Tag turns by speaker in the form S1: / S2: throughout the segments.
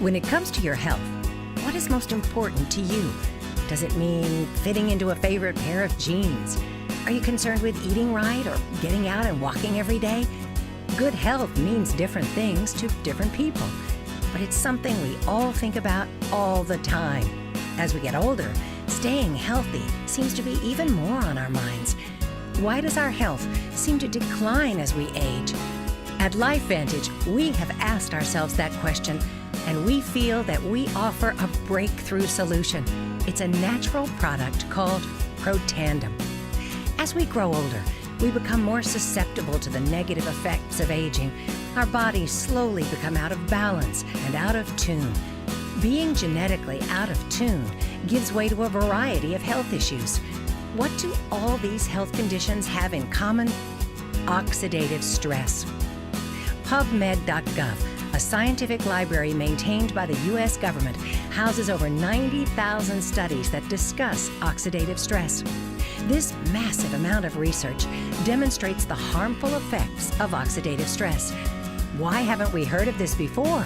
S1: When it comes to your health, what is most important to you? Does it mean fitting into a favorite pair of jeans? Are you concerned with eating right or getting out and walking every day? Good health means different things to different people, but it's something we all think about all the time. As we get older, staying healthy seems to be even more on our minds. Why does our health seem to decline as we age? At LifeVantage, we have asked ourselves that question, and we feel that we offer a breakthrough solution. It's a natural product called Protandim. As we grow older, we become more susceptible to the negative effects of aging. Our bodies slowly become out of balance and out of tune. Being genetically out of tune gives way to a variety of health issues. What do all these health conditions have in common? Oxidative stress. PubMed.gov, a scientific library maintained by the U.S. government, houses over 90,000 studies that discuss oxidative stress. This massive amount of research demonstrates the harmful effects of oxidative stress. Why haven't we heard of this before?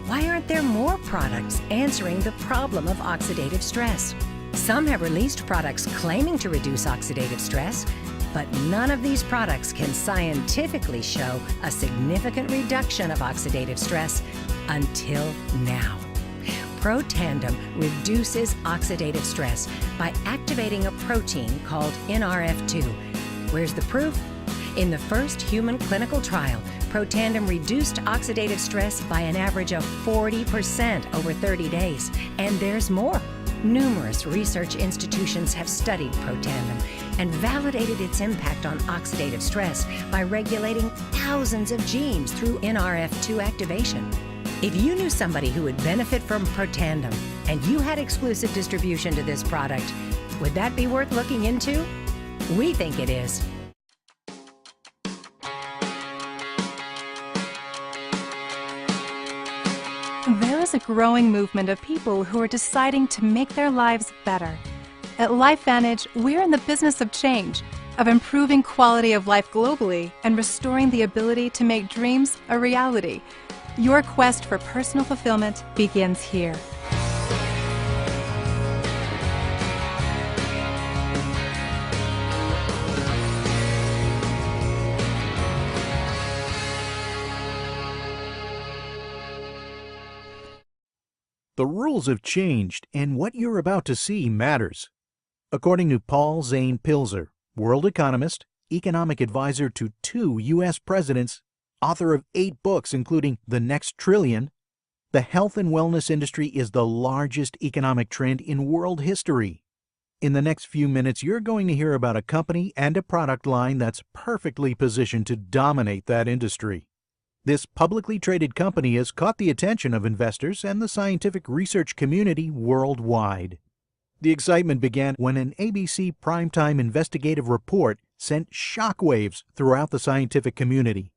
S1: Why aren't there more products answering the problem of oxidative stress? Some have released products claiming to reduce oxidative stress, but none of these products can scientifically show a significant reduction of oxidative stress until now. Protandim reduces oxidative stress by activating a protein called NRF2. Where's the proof? In the first human clinical trial, Protandim reduced oxidative stress by an average of 40% over 30 days. And there's more. Numerous research institutions have studied Protandim and validated its impact on oxidative stress by regulating thousands of genes through NRF2 activation. If you knew somebody who would benefit from Protandim and you had exclusive distribution to this product, would that be worth looking into? We think it is.
S2: There is a growing movement of people who are deciding to make their lives better. At LifeVantage, we're in the business of change, of improving quality of life globally and restoring the ability to make dreams a reality. Your quest for personal fulfillment begins here.
S3: The rules have changed, and what you're about to see matters. According to Paul Zane Pilzer, world economist, economic advisor to 2 U.S. presidents, author of 8 books including The Next Trillion, the health and wellness industry is the largest economic trend in world history. In the next few minutes, you're going to hear about a company and a product line that's perfectly positioned to dominate that industry. This publicly traded company has caught the attention of investors and the scientific research community worldwide. The excitement began when an ABC primetime investigative report sent shockwaves throughout the scientific community.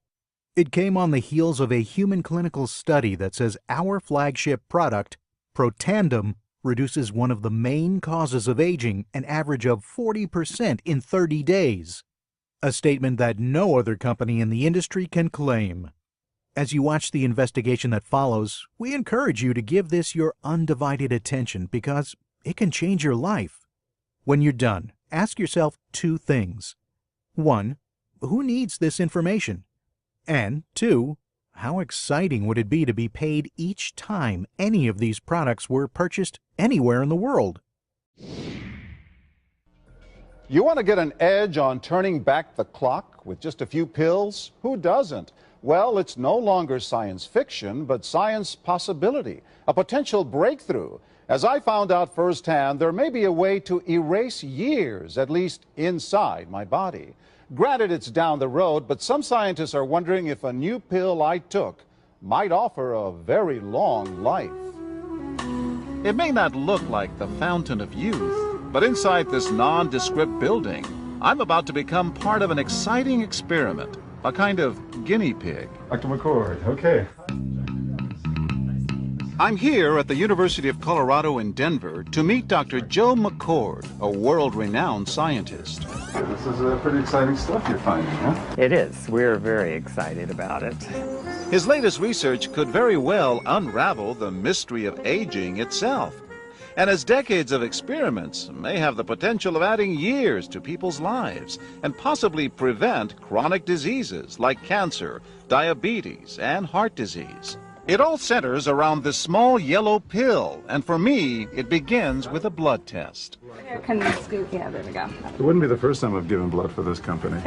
S3: It came on the heels of a human clinical study that says our flagship product, Protandim, reduces one of the main causes of aging, an average of 40% in 30 days. A statement that no other company in the industry can claim. As you watch the investigation that follows, we encourage you to give this your undivided attention because it can change your life. When you're done, ask yourself 2 things. 1, who needs this information? And 2, how exciting would it be to be paid each time any of these products were purchased anywhere in the world?
S4: You want to get an edge on turning back the clock with just a few pills? Who doesn't? Well, it's no longer science fiction, but science possibility, a potential breakthrough. As I found out firsthand, there may be a way to erase years, at least inside my body. Granted, it's down the road, but some scientists are wondering if a new pill I took might offer a very long life.
S5: It may not look like the fountain of youth, but inside this nondescript building, I'm about to become part of an exciting experiment. A kind of guinea pig.
S6: Dr. McCord, okay.
S5: I'm here at the University of Colorado in Denver to meet Dr. Joe McCord, a world-renowned scientist.
S4: This is pretty exciting stuff you're finding, huh?
S6: It is. We're very excited about it.
S5: His latest research could very well unravel the mystery of aging itself. And his decades of experiments may have the potential of adding years to people's lives and possibly prevent chronic diseases like cancer, diabetes, and heart disease. It all centers around this small yellow pill, and for me, it begins with a blood test.
S7: Can you scoop? Yeah, there we go.
S4: It wouldn't be the first time I've given blood for this company.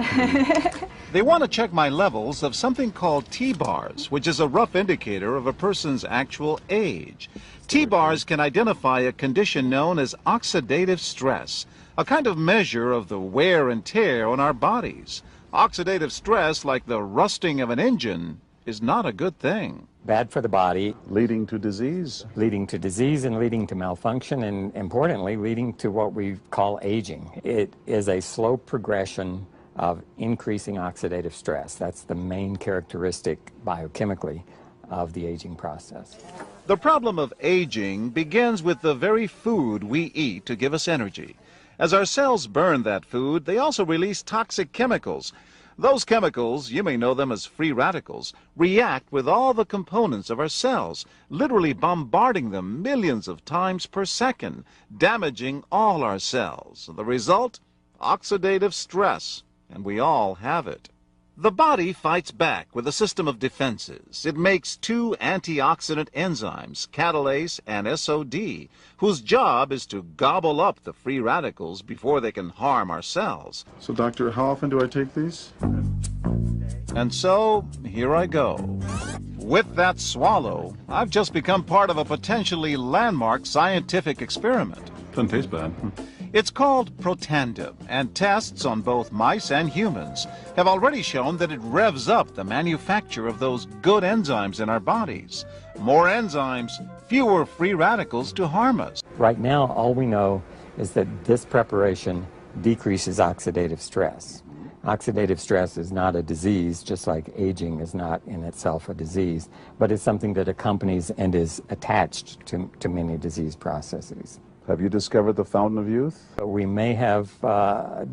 S5: They want to check my levels of something called T-bars, which is a rough indicator of a person's actual age. T-bars can identify a condition known as oxidative stress, a kind of measure of the wear and tear on our bodies. Oxidative stress, like the rusting of an engine, is not a good thing.
S6: Bad for the body,
S4: Leading to disease.
S6: leading to disease and leading to malfunction, and importantly, leading to what we call aging. It is a slow progression of increasing oxidative stress. That's the main characteristic biochemically of the aging process.
S5: The problem of aging begins with the very food we eat to give us energy. As our cells burn that food, they also release toxic chemicals. Those chemicals, you may know them as free radicals, react with all the components of our cells, literally bombarding them millions of times per second, damaging all our cells. The result? Oxidative stress, and we all have it. The body fights back with a system of defenses. It makes two antioxidant enzymes, catalase and SOD, whose job is to gobble up the free radicals before they can harm our cells.
S4: So, doctor, how often do I take these?
S5: And so, here I go. With that swallow, I've just become part of a potentially landmark scientific experiment.
S4: Doesn't taste bad.
S5: It's called Protandim, and tests on both mice and humans have already shown that it revs up the manufacture of those good enzymes in our bodies. More enzymes, fewer free radicals to harm us.
S6: Right now, all we know is that this preparation decreases oxidative stress. Oxidative stress is not a disease, just like aging is not in itself a disease, but it's something that accompanies and is attached to many disease processes.
S4: Have you discovered the fountain of youth?
S6: We may have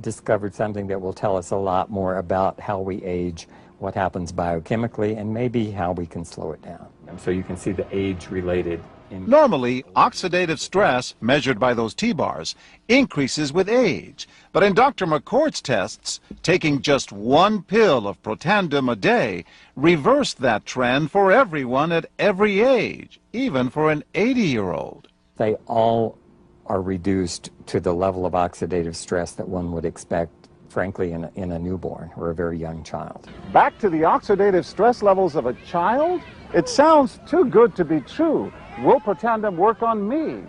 S6: discovered something that will tell us a lot more about how we age, what happens biochemically, and maybe how we can slow it down. And so you can see the age-related.
S5: Normally, oxidative stress, measured by those T-bars, increases with age. But in Dr. McCord's tests, taking just one pill of Protandim a day reversed that trend for everyone at every age, even for an 80-year-old.
S6: They all are reduced to the level of oxidative stress that one would expect, frankly, in a newborn or a very young child.
S4: Back to the oxidative stress levels of a child? It sounds too good to be true. Will Protandim work on me?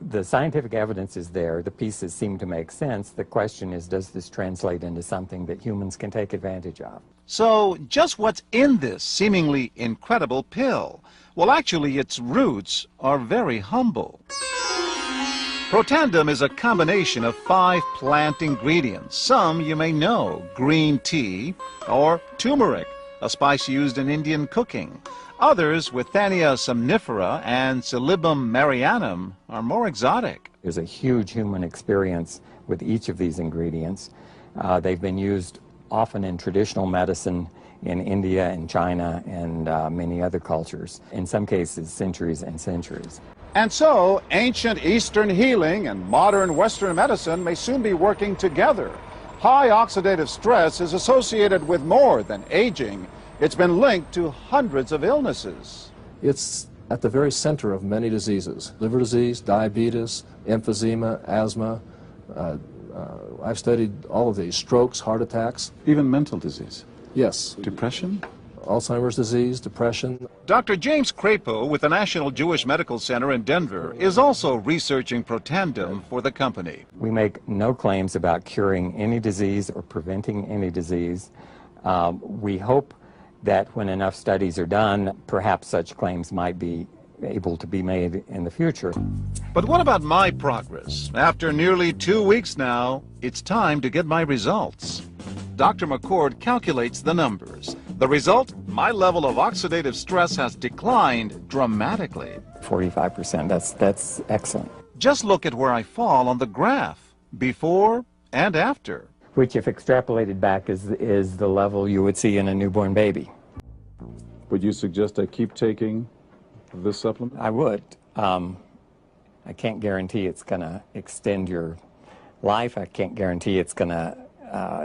S6: The scientific evidence is there. The pieces seem to make sense. The question is, does this translate into something that humans can take advantage of?
S5: So, just what's in this seemingly incredible pill? Well, actually, its roots are very humble. Protandim is a combination of 5 plant ingredients. Some you may know: green tea or turmeric, a spice used in Indian cooking. Others, Withania somnifera and Silybum marianum, are more exotic.
S6: There's a huge human experience with each of these ingredients. They've been used often in traditional medicine in India and China and many other cultures, in some cases centuries and centuries.
S4: And so, ancient Eastern healing and modern Western medicine may soon be working together. High oxidative stress is associated with more than aging. It's been linked to hundreds of illnesses.
S8: It's at the very center of many diseases: liver disease, diabetes, emphysema, asthma. I've studied all of these: strokes, heart attacks.
S4: Even mental disease.
S8: Yes.
S4: Depression?
S8: Alzheimer's disease, depression.
S5: Dr. James Crapo with the National Jewish Medical Center in Denver is also researching Protandim for the company.
S6: We make no claims about curing any disease or preventing any disease. We hope that when enough studies are done, perhaps such claims might be able to be made in the future.
S5: But what about my progress? After nearly 2 weeks now, it's time to get my results. Dr. McCord calculates the numbers. The result? My level of oxidative stress has declined dramatically.
S6: 45%, that's excellent.
S5: Just look at where I fall on the graph, before and after.
S6: Which, if extrapolated back, is the level you would see in a newborn baby.
S9: Would you suggest I keep taking this supplement?
S6: I would. I can't guarantee it's going to extend your life. I can't guarantee it's going to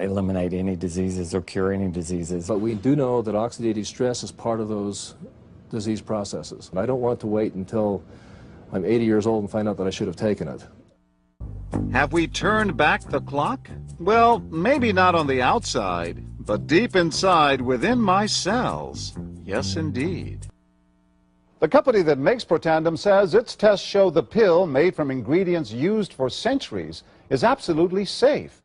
S6: eliminate any diseases or cure any diseases.
S8: But we do know that oxidative stress is part of those disease processes. I don't want to wait until I'm 80 years old and find out that I should have taken it.
S5: Have we turned back the clock? Well, maybe not on the outside, but deep inside within my cells. Yes, indeed.
S4: The company that makes Protandim says its tests show the pill, made from ingredients used for centuries, is absolutely safe.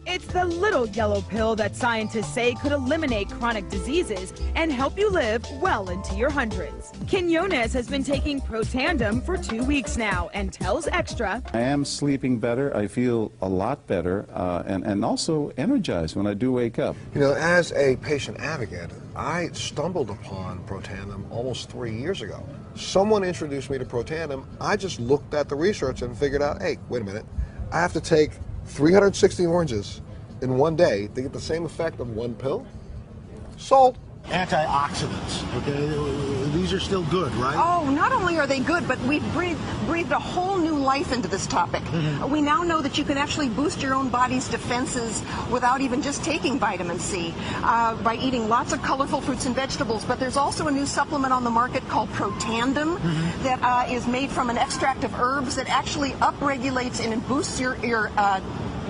S10: It's the little yellow pill that scientists say could eliminate chronic diseases and help you live well into your hundreds. Quinones has been taking Protandim for 2 weeks now and tells Extra,
S9: I am sleeping better. I feel a lot better and also energized when I do wake up.
S11: You know, as a patient advocate, I stumbled upon Protandim almost 3 years ago. Someone introduced me to Protandim. I just looked at the research and figured out, hey, wait a minute, I have to take 360 oranges in one day to get the same effect of one pill? Sold.
S12: Antioxidants, okay? These are still good, right?
S13: Oh, not only are they good, but we've breathed a whole new life into this topic. We now know that you can actually boost your own body's defenses without even just taking vitamin C by eating lots of colorful fruits and vegetables. But there's also a new supplement on the market called Protandim that is made from an extract of herbs that actually upregulates and boosts your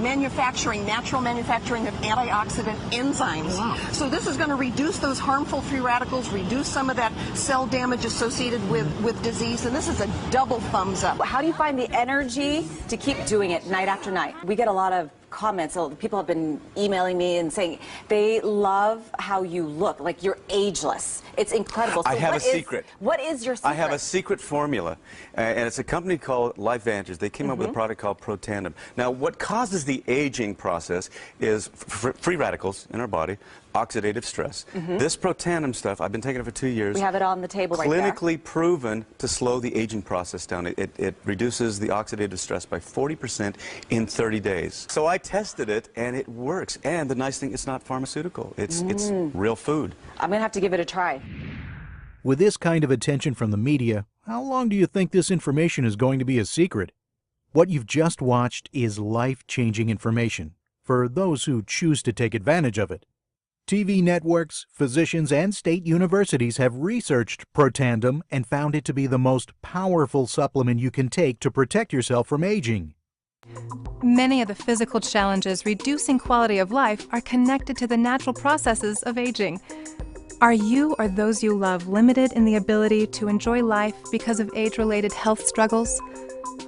S13: natural manufacturing of antioxidant enzymes.
S12: Wow.
S13: So this is going to reduce those harmful free radicals, reduce some of that cell damage associated with disease, and this is a double thumbs up.
S14: How do you find the energy to keep doing it night after night? We get a lot of comments. So people have been emailing me and saying they love how you look, like you're ageless. It's incredible. So
S15: I have a secret.
S14: What is your secret?
S15: I have a secret formula, and it's a company called LifeVantage. They came up with a product called Protandim. Now, what causes the aging process is free radicals in our body, oxidative stress. This Protandim stuff, I've been taking it for 2 years.
S14: We have it on the table right there.
S15: Clinically proven to slow the aging process down. It reduces the oxidative stress by 40% in 30 days. So I tested it, and it works. And the nice thing, it's not pharmaceutical. It's real food.
S14: I'm going to have to give it a try.
S3: With this kind of attention from the media, how long do you think this information is going to be a secret? What you've just watched is life-changing information for those who choose to take advantage of it. TV networks, physicians, and state universities have researched Protandim and found it to be the most powerful supplement you can take to protect yourself from aging.
S2: Many of the physical challenges reducing quality of life are connected to the natural processes of aging. Are you or those you love limited in the ability to enjoy life because of age-related health struggles?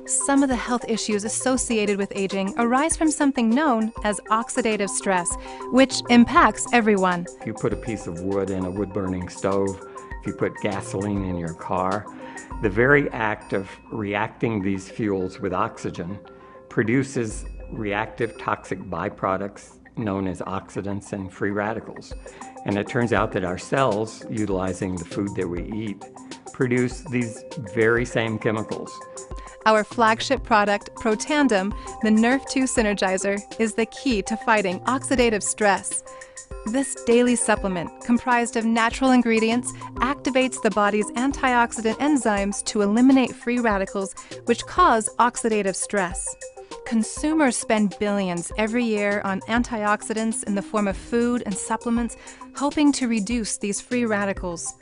S2: Some of the health issues associated with aging arise from something known as oxidative stress, which impacts everyone.
S6: If you put a piece of wood in a wood-burning stove, if you put gasoline in your car, the very act of reacting these fuels with oxygen produces reactive toxic byproducts known as oxidants and free radicals. And it turns out that our cells, utilizing the food that we eat, produce these very same chemicals.
S2: Our flagship product, Protandim, the Nerve2 Synergizer, is the key to fighting oxidative stress. This daily supplement, comprised of natural ingredients, activates the body's antioxidant enzymes to eliminate free radicals, which cause oxidative stress. Consumers spend billions every year on antioxidants in the form of food and supplements, hoping to reduce these free radicals.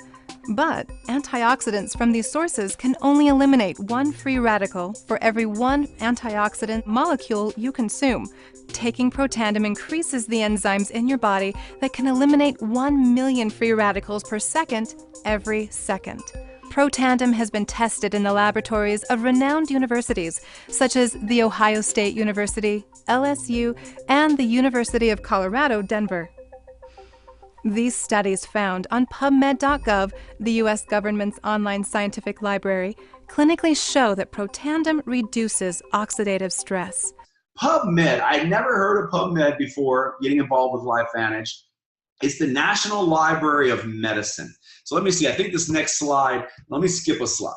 S2: But antioxidants from these sources can only eliminate one free radical for every one antioxidant molecule you consume. Taking Protandim increases the enzymes in your body that can eliminate 1 million free radicals per second every second. Protandim has been tested in the laboratories of renowned universities such as The Ohio State University, LSU, and the University of Colorado, Denver. These studies found on PubMed.gov, the U.S. government's online scientific library, clinically show that Protandim reduces oxidative stress.
S16: PubMed. I had never heard of PubMed before getting involved with LifeVantage. It's the National Library of Medicine. So let me see, I think this next slide, let me skip a slide.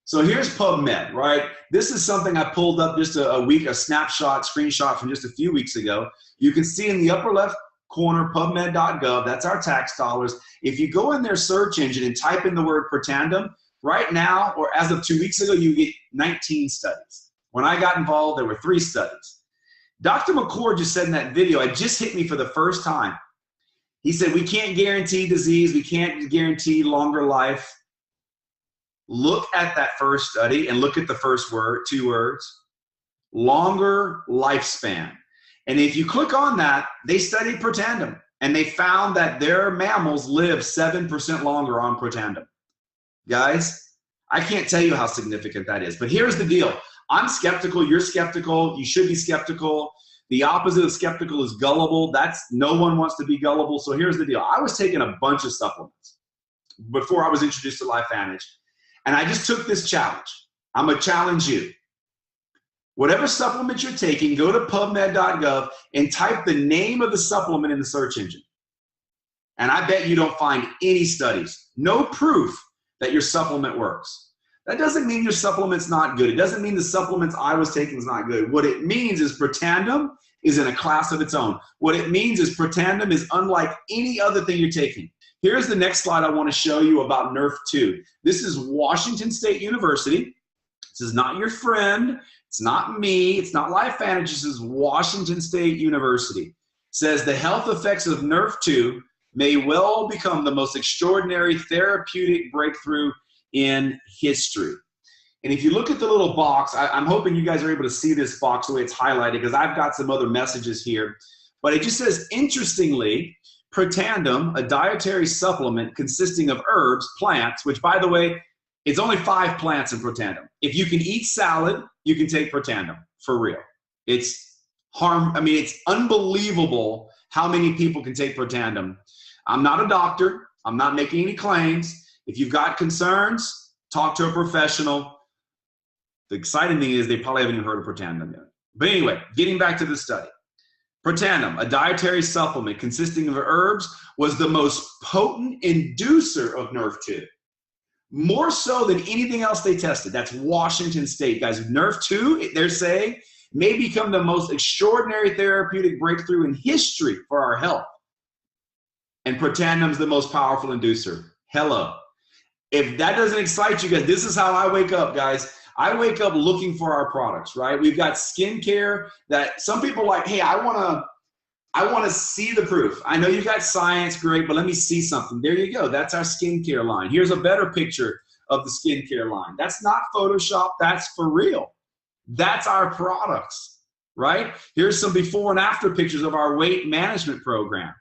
S16: So here's PubMed, right? This is something I pulled up just a snapshot, screenshot from just a few weeks ago. You can see in the upper left corner, PubMed.gov, that's our tax dollars. If you go in their search engine and type in the word Protandim, right now, or as of 2 weeks ago, you get 19 studies. When I got involved, there were 3 studies. Dr. McCord just said in that video, it just hit me for the first time. He said, we can't guarantee disease, we can't guarantee longer life. Look at that first study and look at the first word, 2 words, longer lifespan. And if you click on that, they studied Protandim and they found that their mammals live 7% longer on Protandim. Guys, I can't tell you how significant that is, but here's the deal. I'm skeptical, you're skeptical, you should be skeptical. The opposite of skeptical is gullible. No one wants to be gullible. So here's the deal. I was taking a bunch of supplements before I was introduced to LifeVantage. And I just took this challenge. I'm going to challenge you. Whatever supplement you're taking, go to PubMed.gov and type the name of the supplement in the search engine. And I bet you don't find any studies, no proof that your supplement works. That doesn't mean your supplement's not good. It doesn't mean the supplements I was taking is not good. What it means is Protandim is in a class of its own. What it means is Protandim is unlike any other thing you're taking. Here's the next slide I want to show you about NRF2. This is Washington State University. This is not your friend. It's not me. It's not LifeVantage. This is Washington State University. It says the health effects of NRF2 may well become the most extraordinary therapeutic breakthrough in history. And if you look at the little box, I'm hoping you guys are able to see this box the way it's highlighted because I've got some other messages here. But it just says, interestingly, Protandim, a dietary supplement consisting of herbs, plants, which by the way, it's only 5 plants in Protandim. If you can eat salad, you can take Protandim, for real. It's unbelievable how many people can take Protandim. I'm not a doctor. I'm not making any claims. If you've got concerns, talk to a professional. The exciting thing is they probably haven't even heard of Protandim yet. But anyway, getting back to the study. Protandim, a dietary supplement consisting of herbs, was the most potent inducer of NRF2. More so than anything else they tested. That's Washington State, guys. NRF2, they're saying, may become the most extraordinary therapeutic breakthrough in history for our health. And Protandim's the most powerful inducer. Hello. If that doesn't excite you guys, this is how I wake up, guys. I wake up looking for our products, right? We've got skincare that some people are like, hey, I want to see the proof. I know you've got science, great, but let me see something. There you go. That's our skincare line. Here's a better picture of the skincare line. That's not Photoshop. That's for real. That's our products, right? Here's some before and after pictures of our weight management program.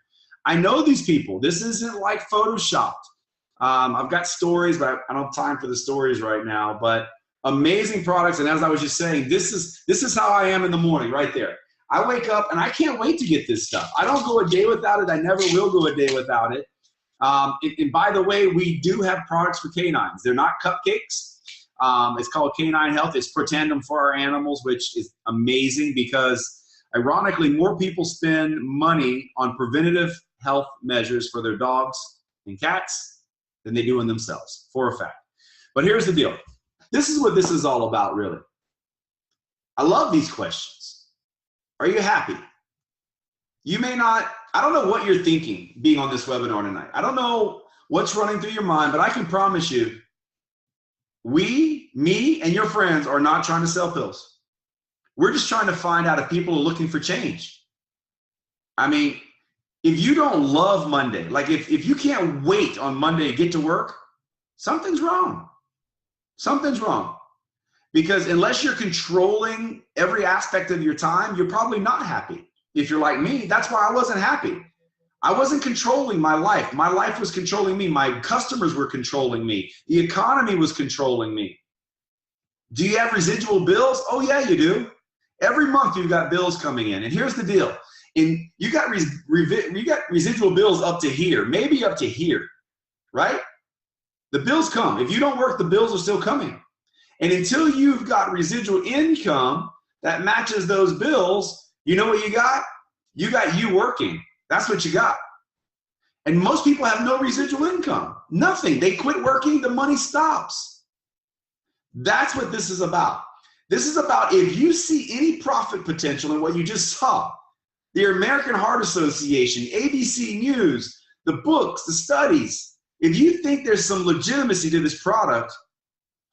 S16: I know these people. This isn't like Photoshopped. I've got stories, but I don't have time for the stories right now, but amazing products. And as I was just saying, this is how I am in the morning right there. I wake up and I can't wait to get this stuff. I don't go a day without it. I never will go a day without it. And by the way, we do have products for canines. They're not cupcakes. It's called Canine Health. It's Protandim for our animals, which is amazing because ironically, more people spend money on preventative health measures for their dogs and cats than they do on themselves, for a fact. But here's the deal. This is what this is all about, really. I love these questions. Are you happy? You may not, I don't know what you're thinking being on this webinar tonight. I don't know what's running through your mind, but I can promise you, me, and your friends are not trying to sell pills. We're just trying to find out if people are looking for change. I mean, if you don't love Monday, like if you can't wait on Monday to get to work, something's wrong. Something's wrong. Because unless you're controlling every aspect of your time, you're probably not happy. If you're like me, that's why I wasn't happy. I wasn't controlling my life. My life was controlling me. My customers were controlling me. The economy was controlling me. Do you have residual bills? Oh yeah, you do. Every month you've got bills coming in. And here's the deal. You got residual bills up to here, maybe up to here, right? The bills come. If you don't work, the bills are still coming. And until you've got residual income, that matches those bills, you know what you got? You got you working. That's what you got. And most people have no residual income, nothing. They quit working, the money stops. That's what this is about. This is about if you see any profit potential in what you just saw, the American Heart Association, ABC News, the books, the studies, if you think there's some legitimacy to this product,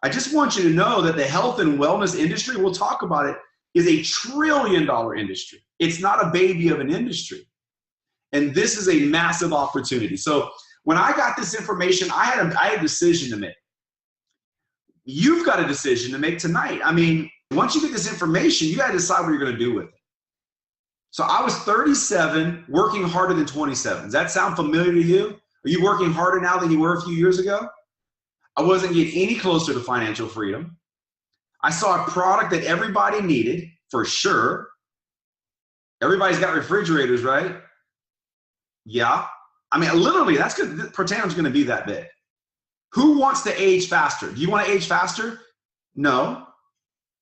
S16: I just want you to know that the health and wellness industry, we'll talk about it, is a $1 trillion industry. It's not a baby of an industry. And this is a massive opportunity. So when I got this information, I had a decision to make. You've got a decision to make tonight. I mean, once you get this information, you got to decide what you're going to do with it. So I was 37, working harder than 27. Does that sound familiar to you? Are you working harder now than you were a few years ago? I wasn't getting any closer to financial freedom. I saw a product that everybody needed, for sure. Everybody's got refrigerators, right? Yeah. I mean, literally, that's good. Protandom's going to be that big. Who wants to age faster? Do you want to age faster? No.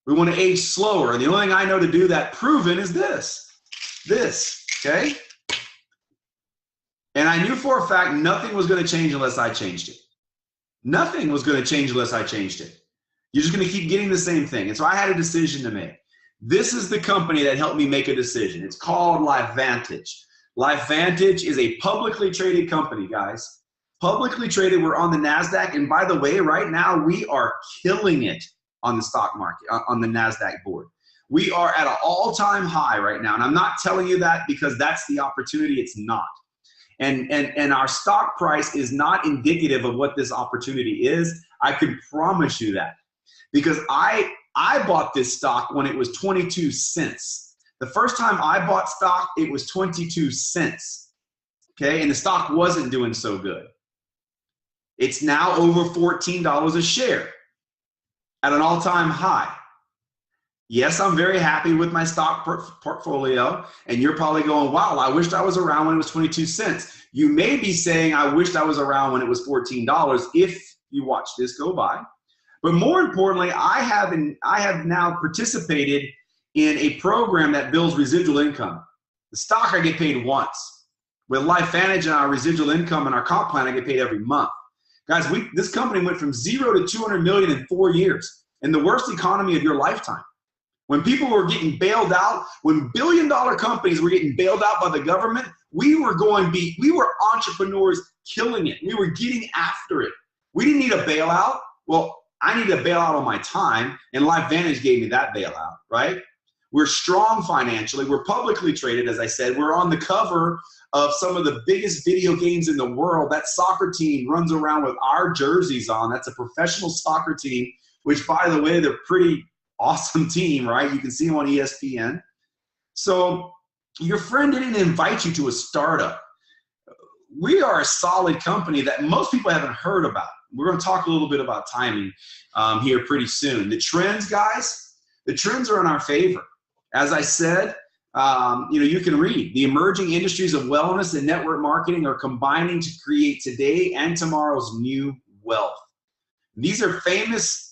S16: We want to age slower. And the only thing I know to do that proven is this, okay? And I knew for a fact nothing was going to change unless I changed it. Nothing was going to change unless I changed it. You're just going to keep getting the same thing. And so I had a decision to make. This is the company that helped me make a decision. It's called LifeVantage. LifeVantage is a publicly traded company, guys. Publicly traded, we're on the NASDAQ. And by the way, right now, we are killing it on the stock market, on the NASDAQ board. We are at an all-time high right now. And I'm not telling you that because that's the opportunity. It's not. And our stock price is not indicative of what this opportunity is. I can promise you that. Because I bought this stock when it was 22 cents. The first time I bought stock, it was 22 cents. Okay, and the stock wasn't doing so good. It's now over $14 a share at an all-time high. Yes, I'm very happy with my stock portfolio, and you're probably going, wow, I wished I was around when it was 22 cents. You may be saying, I wished I was around when it was $14 if you watch this go by. But more importantly, I have now participated in a program that builds residual income. The stock I get paid once. With LifeVantage and our residual income and our comp plan, I get paid every month. Guys, this company went from 0 to 200 million in 4 years, in the worst economy of your lifetime. When people were getting bailed out, when billion-dollar companies were getting bailed out by the government, we were entrepreneurs killing it. We were getting after it. We didn't need a bailout. Well, I needed a bailout on my time, and LifeVantage gave me that bailout, right? We're strong financially. We're publicly traded, as I said. We're on the cover of some of the biggest video games in the world. That soccer team runs around with our jerseys on. That's a professional soccer team, which, by the way, they're pretty awesome team, right? You can see them on ESPN. So your friend didn't invite you to a startup. We are a solid company that most people haven't heard about. We're going to talk a little bit about timing here pretty soon. The trends, guys, the trends are in our favor. As I said, you can read. The emerging industries of wellness and network marketing are combining to create today and tomorrow's new wealth. These are famous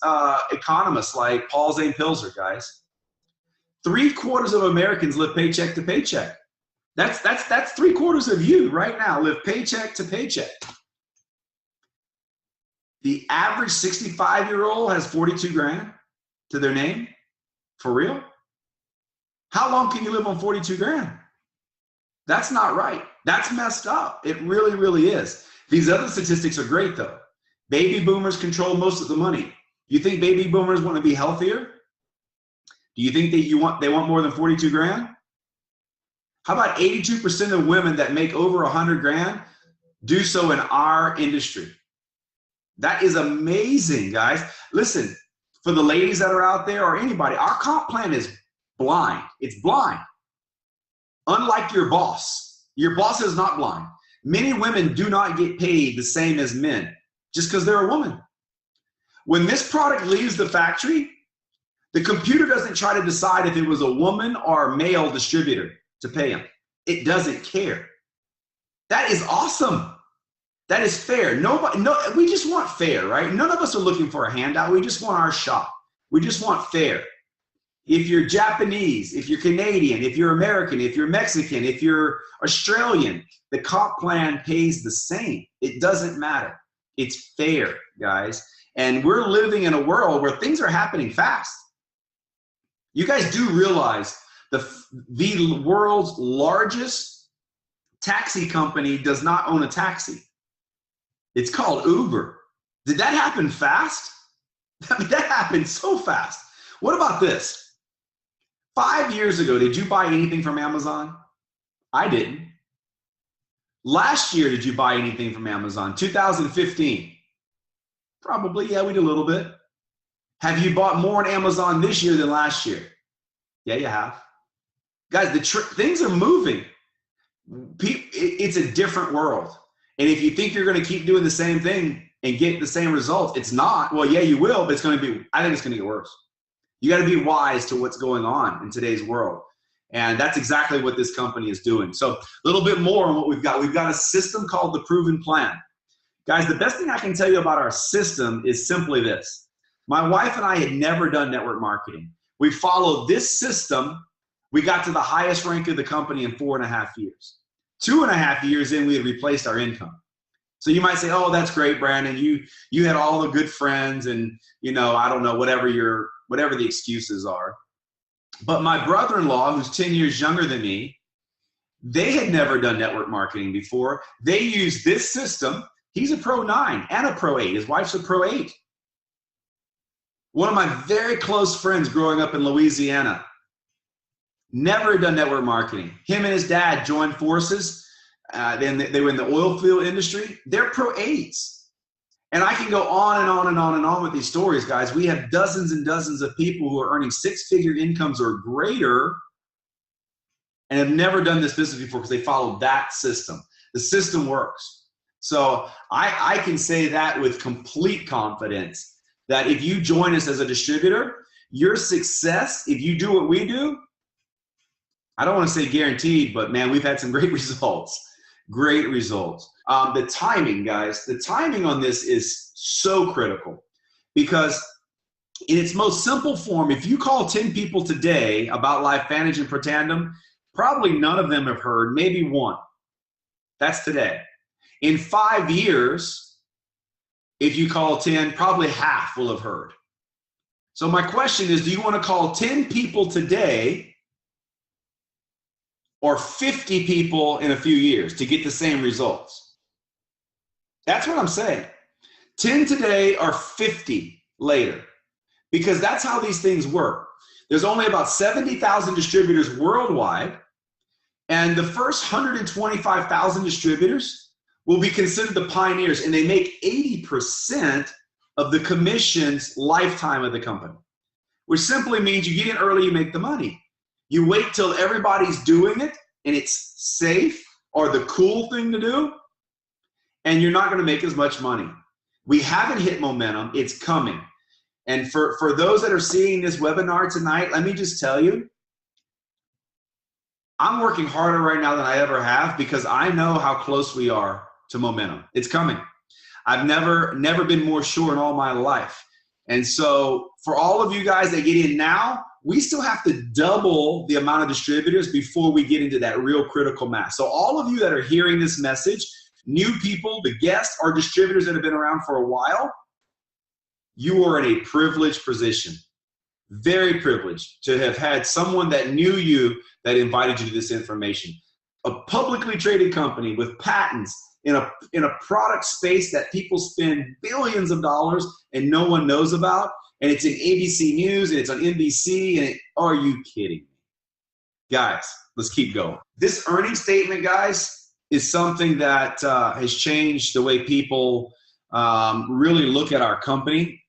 S16: economists like Paul Zane Pilzer, guys. 3/4 of Americans live paycheck to paycheck. That's 3/4 of you right now live paycheck to paycheck. The average 65-year-old has 42 grand to their name. For real? How long can you live on 42 grand? That's not right. That's messed up. It really, really is. These other statistics are great, though. Baby boomers control most of the money. You think baby boomers want to be healthier? Do you think that they want more than 42 grand? How about 82% of women that make over 100 grand do so in our industry? That is amazing, guys. Listen, for the ladies that are out there or anybody, our comp plan is blind. It's blind. Unlike your boss is not blind. Many women do not get paid the same as men just because they're a woman. When this product leaves the factory, the computer doesn't try to decide if it was a woman or a male distributor to pay them. It doesn't care. That is awesome. That is fair. We just want fair, right? None of us are looking for a handout. We just want our shot. We just want fair. If you're Japanese, if you're Canadian, if you're American, if you're Mexican, if you're Australian, the comp plan pays the same. It doesn't matter. It's fair, guys. And we're living in a world where things are happening fast. You guys do realize the world's largest taxi company does not own a taxi. It's called Uber. Did that happen fast? I mean, that happened so fast. What about this? 5 years ago, did you buy anything from Amazon? I didn't. Last year, did you buy anything from Amazon? 2015. Probably, yeah, we did a little bit. Have you bought more on Amazon this year than last year? Yeah, you have. Guys, things are moving. It's a different world. And if you think you're going to keep doing the same thing and get the same results, it's not. Well, yeah, you will, but it's going to be, I think it's going to get worse. You got to be wise to what's going on in today's world. And that's exactly what this company is doing. So a little bit more on what we've got. We've got a system called the Proven Plan. Guys, the best thing I can tell you about our system is simply this. My wife and I had never done network marketing. We followed this system. We got to the highest rank of the company in 4.5 years. 2.5 years in, we had replaced our income. So you might say, oh, that's great, Brandon. You had all the good friends and, you know, I don't know, whatever the excuses are. But my brother-in-law, who's 10 years younger than me, they had never done network marketing before. They used this system. He's a Pro 9 and a Pro 8. His wife's a Pro 8. One of my very close friends growing up in Louisiana, never done network marketing. Him and his dad joined forces. Then they were in the oil field industry. They're Pro 8s. And I can go on and on and on and on with these stories, guys. We have dozens and dozens of people who are earning 6-figure incomes or greater and have never done this business before because they followed that system. The system works. So I can say that with complete confidence that if you join us as a distributor, your success, if you do what we do, I don't want to say guaranteed, but man, we've had some great results. Great results. The timing, guys, the timing on this is so critical because in its most simple form, if you call 10 people today about LifeVantage and Protandim, probably none of them have heard, maybe one. That's today. In 5 years, if you call 10, probably half will have heard. So my question is, do you want to call 10 people today or 50 people in a few years to get the same results? That's what I'm saying. 10 today or 50 later, because that's how these things work. There's only about 70,000 distributors worldwide, and the first 125,000 distributors will be considered the pioneers, and they make 80% of the commissions lifetime of the company, which simply means you get in early, you make the money. You wait till everybody's doing it and it's safe or the cool thing to do, and you're not going to make as much money. We haven't hit momentum. It's coming. And for those that are seeing this webinar tonight, let me just tell you, I'm working harder right now than I ever have because I know how close we are to momentum. It's coming. I've never been more sure in all my life. And so for all of you guys that get in now, we still have to double the amount of distributors before we get into that real critical mass. So all of you that are hearing this message, new people, the guests, or distributors that have been around for a while, you are in a privileged position. Very privileged to have had someone that knew you that invited you to this information. A publicly traded company with patents in a product space that people spend billions of dollars and no one knows about, and it's in ABC News and it's on NBC, and are you kidding me? Guys, let's keep going. This earnings statement, guys, is something that has changed the way people really look at our company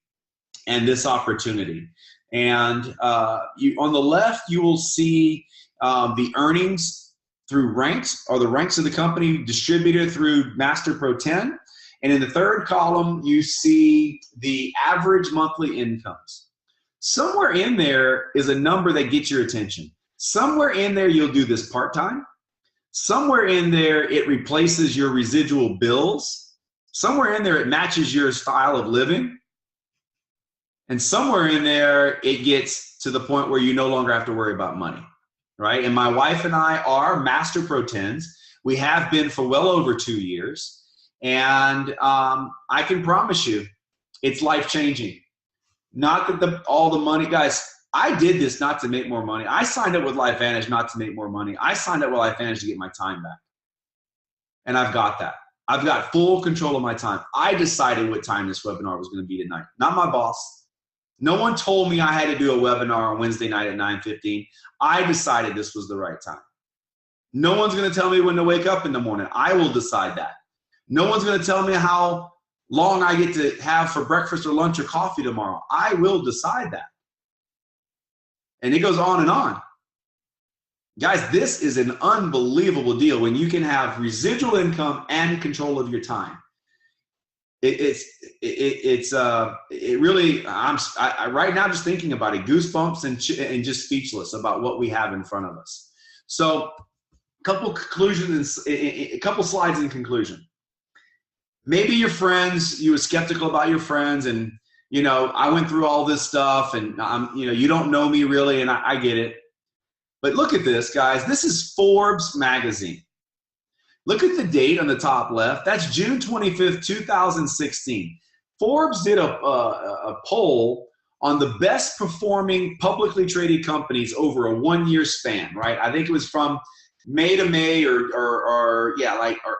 S16: and this opportunity. And on the left, you will see the earnings through ranks, or the ranks of the company, distributor through Master Pro 10. And in the third column, you see the average monthly incomes. Somewhere in there is a number that gets your attention. Somewhere in there, you'll do this part-time. Somewhere in there, it replaces your residual bills. Somewhere in there, it matches your style of living. And somewhere in there, it gets to the point where you no longer have to worry about money, right? And my wife and I are master Pro-10s. We have been for well over 2 years. And I can promise you, it's life-changing. Not that all the money, guys, I did this not to make more money. I signed up with LifeVantage not to make more money. I signed up with LifeVantage to get my time back. And I've got that. I've got full control of my time. I decided what time this webinar was going to be tonight, not my boss. No one told me I had to do a webinar on Wednesday night at 9:15. I decided this was the right time. No one's going to tell me when to wake up in the morning. I will decide that. No one's going to tell me how long I get to have for breakfast or lunch or coffee tomorrow. I will decide that. And it goes on and on. Guys, this is an unbelievable deal when you can have residual income and control of your time. It really, right now just thinking about it, goosebumps and just speechless about what we have in front of us. So a couple conclusions, a couple slides in conclusion. Maybe your friends, you were skeptical about your friends, and you know, I went through all this stuff, and you don't know me really, and I get it. But look at this, guys. This is Forbes magazine. Look at the date on the top left. That's June 25th, 2016. Forbes did a poll on the best performing publicly traded companies over a 1-year span, right? I think it was from May to May or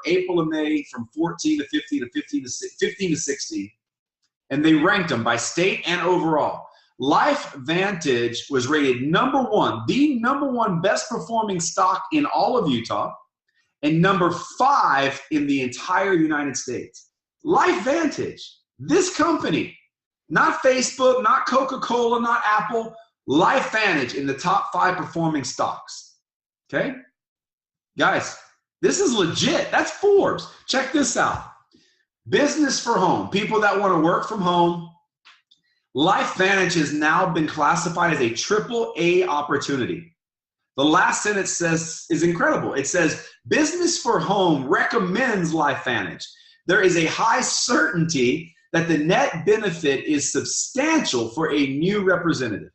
S16: April to May, from 14 to 15 to 15 to 16. And they ranked them by state and overall. LifeVantage was rated number 1, the number 1 best performing stock in all of Utah, and number 5 in the entire United States. LifeVantage, this company, not Facebook, not Coca-Cola, not Apple, LifeVantage in the top 5 performing stocks. Okay? Guys, this is legit. That's Forbes. Check this out. Business for home, people that want to work from home. LifeVantage has now been classified as a AAA opportunity. The last sentence is incredible. It says, business for home recommends LifeVantage. There is a high certainty that the net benefit is substantial for a new representative.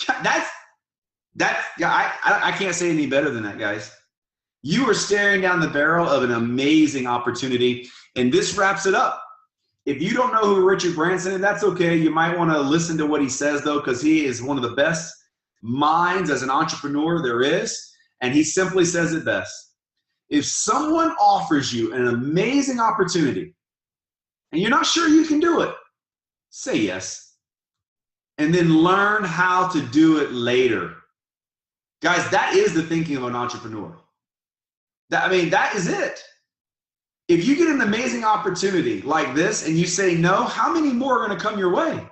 S16: I can't say any better than that, guys. You are staring down the barrel of an amazing opportunity, and this wraps it up. If you don't know who Richard Branson is, that's okay. You might want to listen to what he says, though, because he is one of the best minds as an entrepreneur there is, and he simply says it best. If someone offers you an amazing opportunity and you're not sure you can do it, say yes, and then learn how to do it later. Guys, that is the thinking of an entrepreneur. That is it. If you get an amazing opportunity like this and you say no, how many more are going to come your way?